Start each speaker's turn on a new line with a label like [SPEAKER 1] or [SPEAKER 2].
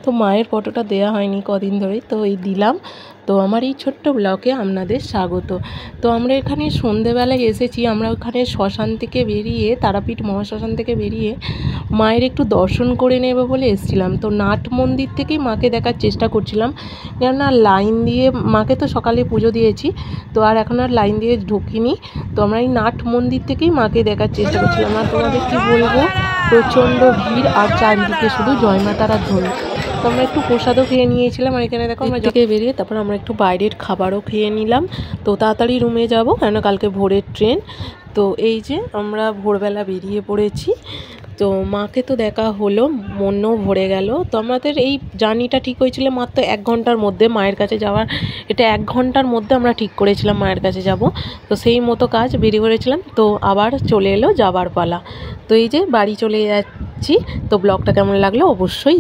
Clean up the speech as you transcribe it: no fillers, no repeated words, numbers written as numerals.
[SPEAKER 1] তো মায়ের ফটোটা দেওয়া হয়নি কদিন ধরে, তো এই দিলাম। তো আমার এই ছোট্ট ব্লগে আপনাদের স্বাগত। তো আমরা এখানে সন্ধেবেলায় এসেছি, আমরা ওখানে শ্মশান থেকে বেরিয়ে, তারাপীঠ মহাশ্মশান থেকে বেরিয়ে মায়ের একটু দর্শন করে নেব বলে এসেছিলাম। তো নাট মন্দির থেকেই মাকে দেখার চেষ্টা করছিলাম, কেননা লাইন দিয়ে মাকে তো সকালে পুজো দিয়েছি, তো আর এখন আর লাইন দিয়ে ঢুকিনি। তো আমরা এই নাট মন্দির থেকেই মাকে দেখার চেষ্টা করছিলাম। আর তোমাদের কি বলবো, প্রচণ্ড ভিড় আর চারিদিকে শুধু জয়মাতারা ধ্বনি। তো আমরা একটু প্রসাদও খেয়ে নিয়েছিলাম। আর এখানে দেখো আমরা থেকে বেরিয়ে তারপর আমরা একটু বাইরের খাবারও খেয়ে নিলাম। তো তাড়াতাড়ি রুমে যাব, কেন কালকে ভোরের ট্রেন। তো এই যে আমরা ভোরবেলা বেরিয়ে পড়েছি। তো মাকে তো দেখা হলো, মনও ভরে গেল। তো আমাদের এই জার্নিটা ঠিক হয়েছিল মাত্র 1 ঘন্টার মধ্যে মায়ের কাছে যাওয়ার। এটা 1 ঘন্টার মধ্যে আমরা ঠিক করেছিলাম মায়ের কাছে যাব। তো সেই মতো কাজ বেরিয়ে পড়েছিলাম। তো আবার চলে এলো যাবার পালা। তো এই যে বাড়ি চলে যাচ্ছি। তো ব্লগটা কেমন লাগলো অবশ্যই